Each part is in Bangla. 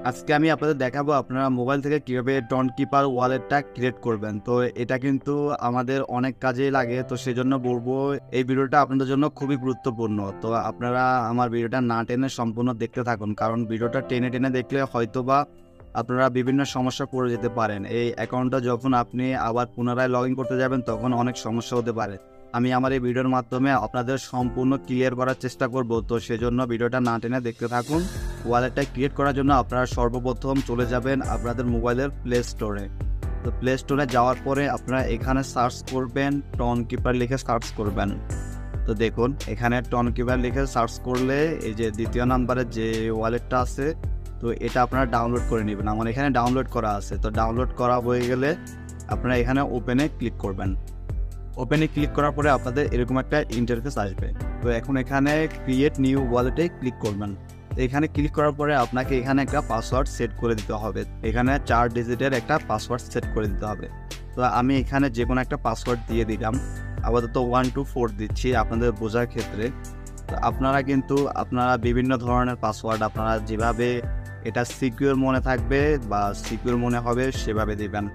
আজকে আমি আপনাদের দেখাবো আপনারা মোবাইল থেকে কীভাবে টন কিপার ওয়ালেটটা ক্রিয়েট করবেন। তো এটা কিন্তু আমাদের অনেক কাজেই লাগে, তো সেজন্য বলবো এই ভিডিওটা আপনাদের জন্য খুবই গুরুত্বপূর্ণ। তো আপনারা আমার ভিডিওটা না টেনে সম্পূর্ণ দেখতে থাকুন, কারণ ভিডিওটা টেনে টেনে দেখলে হয়তোবা আপনারা বিভিন্ন সমস্যা পড়ে যেতে পারেন। এই অ্যাকাউন্টটা যখন আপনি আবার পুনরায় লগ ইন করতে যাবেন তখন অনেক সমস্যা হতে পারে। আমি আমার এই ভিডিওর মাধ্যমে আপনাদের সম্পূর্ণ ক্লিয়ার করার চেষ্টা করব, তো সেজন্য ভিডিওটা না টেনে দেখতে থাকুন। ওয়ালেটটা ক্রিয়েট করার জন্য আপনারা সর্বপ্রথম চলে যাবেন আপনাদের মোবাইলের প্লে স্টোরে। তো প্লে স্টোরে যাওয়ার পরে আপনারা এখানে সার্চ করবেন টন কিপার লিখে সার্চ করবেন। তো দেখুন এখানে টন কিপার লিখে সার্চ করলে এই যে দ্বিতীয় নাম্বারে যে ওয়ালেটটা আছে, তো এটা আপনারা ডাউনলোড করে নেবেন। আমার এখানে ডাউনলোড করা আছে, তো ডাউনলোড করা হয়ে গেলে আপনারা এখানে ওপেনে ক্লিক করবেন। ওপেনে ক্লিক করার পরে আপনাদের এরকম একটা ইন্টারফেস আসবে। তো এখন এখানে ক্রিয়েট নিউ ওয়ালেটে ক্লিক করবেন। এখানে ক্লিক করার পরে আপনাকে এখানে একটা পাসওয়ার্ড সেট করে দিতে হবে। এখানে 4 ডিজিটের একটা পাসওয়ার্ড সেট করে দিতে হবে। তো আমি এখানে যে কোনো একটা পাসওয়ার্ড দিয়ে দিলাম, আপাতত 1 to 4 দিচ্ছি আপনাদের বোঝার ক্ষেত্রে। তো আপনারা কিন্তু বিভিন্ন ধরনের পাসওয়ার্ড আপনারা যেভাবে এটা সিকিউর মনে থাকবে বা সিকিউর মনে হবে সেভাবে দিবেন।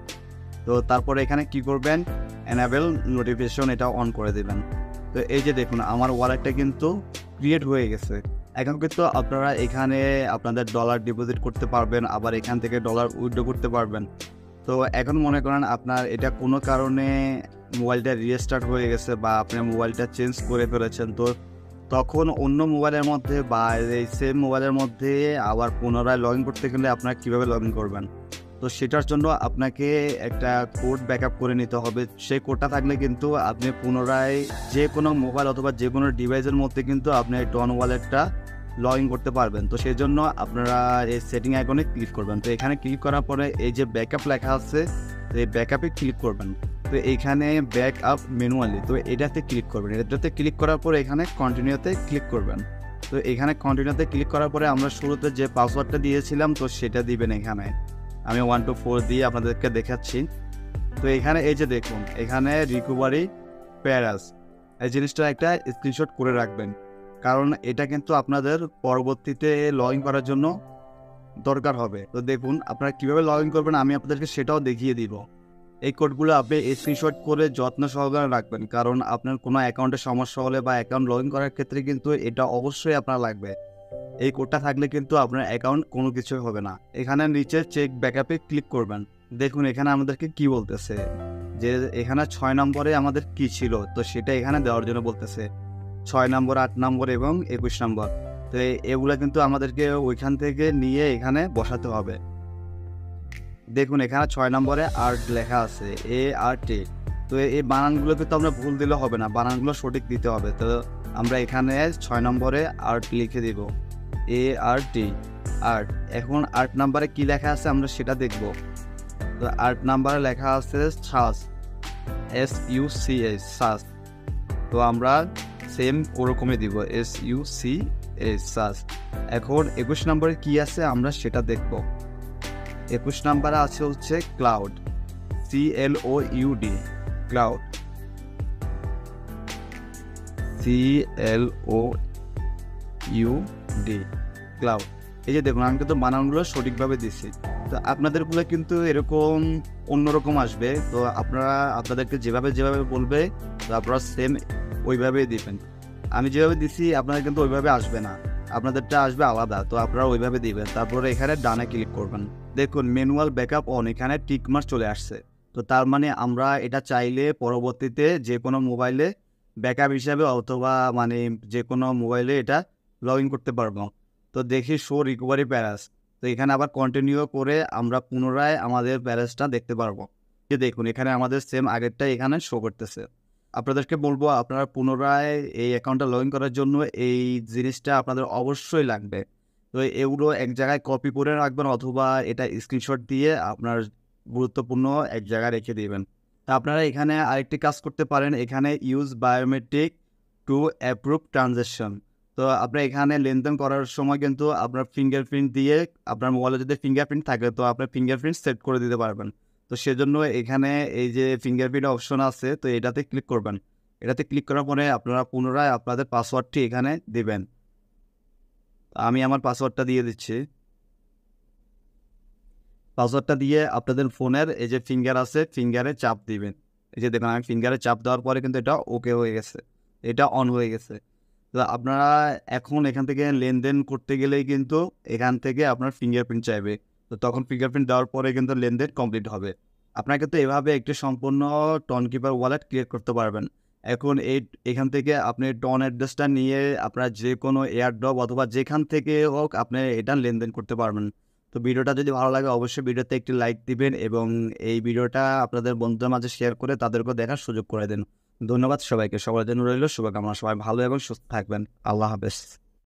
তো তারপরে এখানে কি করবেন, এনাবেল নোটিফিকেশন এটা অন করে দেবেন। তো এই যে দেখুন আমার ওয়ালেটটা কিন্তু ক্রিয়েট হয়ে গেছে। এখন কিন্তু আপনারা এখানে আপনাদের ডলার ডিপোজিট করতে পারবেন, আবার এখান থেকে ডলার উইথড্র করতে পারবেন। তো এখন মনে করেন আপনার এটা কোনো কারণে মোবাইলটা রিস্টার্ট হয়ে গেছে বা আপনি মোবাইলটা চেঞ্জ করে ফেলেছেন, তো তখন অন্য মোবাইলের মধ্যে বা এই সেম মোবাইলের মধ্যে আবার পুনরায় লগ ইন করতে গেলে আপনারা কীভাবে লগ ইন করবেন, তো সেটার জন্য আপনাকে একটা কোড ব্যাকআপ করে নিতে হবে। সেই কোডটা থাকলে কিন্তু আপনি পুনরায় যে কোনো মোবাইল অথবা যে কোনো ডিভাইসের মধ্যে কিন্তু আপনি এই টন ওয়ালেটটা লগ ইন করতে পারবেন। তো সেই জন্য আপনারা এই সেটিং আইকনে ক্লিক করবেন। তো এখানে ক্লিক করার পরে এই যে ব্যাকআপ লেখা আছে, তো এই ব্যাকআপে ক্লিক করবেন। তো এইখানে ব্যাকআপ ম্যানুয়ালি, তো এটাতে ক্লিক করবেন। এটাতে ক্লিক করার পরে এখানে কন্টিনিউতে ক্লিক করবেন। তো এখানে কন্টিনিউতে ক্লিক করার পরে আমরা শুরুতে যে পাসওয়ার্ডটা দিয়েছিলাম তো সেটা দিবেন। এখানে আমি 1 to 4 দিয়ে আপনাদেরকে দেখাচ্ছি। তো এখানে এই যে দেখুন এখানে রিকভারি প্যারাস, এই জিনিসটা একটা স্ক্রিনশট করে রাখবেন, কারণ এটা কিন্তু আপনাদের পরবর্তীতে লগ ইন করার জন্য দরকার হবে। তো দেখুন আপনারা কীভাবে লগ ইন করবেন আমি আপনাদেরকে সেটাও দেখিয়ে দিব। এই কোডগুলো আপনি স্ক্রিনশট করে যত্ন সহকারে রাখবেন, কারণ আপনার কোনো অ্যাকাউন্টে সমস্যা হলে বা অ্যাকাউন্ট লগ ইন করার ক্ষেত্রে কিন্তু এটা অবশ্যই আপনার লাগবে। এই কোডটা থাকলে কিন্তু আপনার অ্যাকাউন্ট কোনো কিছুই হবে না। এখানে নিচে চেক ব্যাকআপে ক্লিক করবেন। দেখুন এখানে আমাদেরকে কি বলতেছে, যে এখানে 6 নম্বরে আমাদের কি ছিল, তো সেটা এখানে দেওয়ার জন্য বলতেছে 6 নম্বর, 8 নম্বর এবং 21 নম্বর। তো এগুলো কিন্তু আমাদেরকে ওইখান থেকে নিয়ে এখানে বসাতে হবে। দেখুন এখানে 6 নম্বরে আর্ট লেখা আছে, ART। তো এই বানানগুলো কিন্তু আমরা ভুল দিলে হবে না, বানানগুলো সঠিক দিতে হবে। তো আমরা এখানে 6 নম্বরে আর্ট লিখে দিব, ART আর্ট। এখন 8 নাম্বারে কি লেখা আছে আমরা সেটা দেখব। তো 8 নাম্বারে লেখা আছে সাস, SUCH সাস। তো আমরা সেম ওরকমই দিব, SUCH সাস। এখন 21 নম্বরে কি আছে আমরা সেটা দেখব। 21 নাম্বারে আছে হচ্ছে cloud, CLOUD cloud, CLOUD cloud. এই যে দেখুন আমি কিন্তু বানানগুলো সঠিকভাবে দিচ্ছি। তো আপনাদেরগুলো কিন্তু এরকম অন্যরকম আসবে। তো আপনাদেরকে যেভাবে যেভাবে বলবে তো আপনারা সেম ওইভাবেই দিবেন। আমি যেভাবে দিছি আপনাদের কিন্তু ওইভাবে আসবে না, আপনাদেরটা আসবে আলাদা। তো আপনারা ওইভাবে দিবেন। তারপরে এখানে ডানে ক্লিক করবেন। দেখুন ম্যানুয়াল ব্যাকআপ অন, এখানে টিকমার্ক চলে আসছে। তো তার মানে আমরা এটা চাইলে পরবর্তীতে যে কোনো মোবাইলে ব্যাকআপ হিসাবে অথবা যে কোনো মোবাইলে এটা লগ ইন করতে পারবো। তো দেখি শো রিকভারি প্যারাস, তো এখানে আবার কন্টিনিউ করে আমরা পুনরায় আমাদের প্যারাসটা দেখতে পারবো। যে দেখুন এখানে আমাদের সেম আগেরটা এখানে শো করতেছে। আপনাদেরকে বলবো আপনারা পুনরায় এই অ্যাকাউন্টটা লগ ইন করার জন্য এই জিনিসটা আপনাদের অবশ্যই লাগবে। তো এগুলো এক জায়গায় কপি করে রাখবেন অথবা এটা স্ক্রিনশট দিয়ে আপনার গুরুত্বপূর্ণ এক জায়গায় রেখে দিবেন। তা আপনারা এখানে আরেকটি কাজ করতে পারেন, এখানে use biometric two approve transaction. তো আপনার এখানে লেনদেন করার সময় কিন্তু আপনার ফিঙ্গারপ্রিন্ট দিয়ে, আপনার মোবাইলে যদি ফিঙ্গারপ্রিন্ট থাকে তো আপনার ফিঙ্গারপ্রিন্ট সেট করে দিতে পারবেন। তো সেজন্য এখানে এই যে ফিঙ্গারপ্রিন্ট অপশন আছে, তো এটাতে ক্লিক করবেন। এটাতে ক্লিক করার পরে আপনারা পুনরায় আপনাদের পাসওয়ার্ডটি এখানে দিবেন। আমি আমার পাসওয়ার্ডটা দিয়ে দিচ্ছি। পাসওয়ার্ডটা দিয়ে আপনাদের ফোনের এই যে ফিঙ্গার আছে, ফিঙ্গারে চাপ দিবেন। এই যে দেখুন আমি ফিঙ্গারে চাপ দেওয়ার পরে কিন্তু এটা ওকে হয়ে গেছে, এটা অন হয়ে গেছে। তো আপনারা এখন এখান থেকে লেনদেন করতে গেলেই কিন্তু এখান থেকে আপনার ফিঙ্গারপ্রিন্ট চাইবে। তো তখন ফিঙ্গারপ্রিন্ট দেওয়ার পরে কিন্তু লেনদেন কমপ্লিট হবে। আপনারা কিন্তু এভাবে একটি সম্পূর্ণ টনকিপার ওয়ালেট ক্রিয়েট করতে পারবেন। এখন এখান থেকে আপনি টন অ্যাড্রেসটা নিয়ে আপনার যে কোনো এয়ারড্রপ অথবা যেখান থেকে হোক আপনি এটা লেনদেন করতে পারবেন। তো ভিডিওটা যদি ভালো লাগে অবশ্যই ভিডিওতে একটি লাইক দিবেন এবং এই ভিডিওটা আপনাদের বন্ধুদের মাঝে শেয়ার করে তাদেরকেও দেখার সুযোগ করে দেন। ধন্যবাদ সবাইকে। সবার জন্য রইল শুভকামনা। সবাই ভালো এবং সুস্থ থাকবেন। আল্লাহ হাফেজ।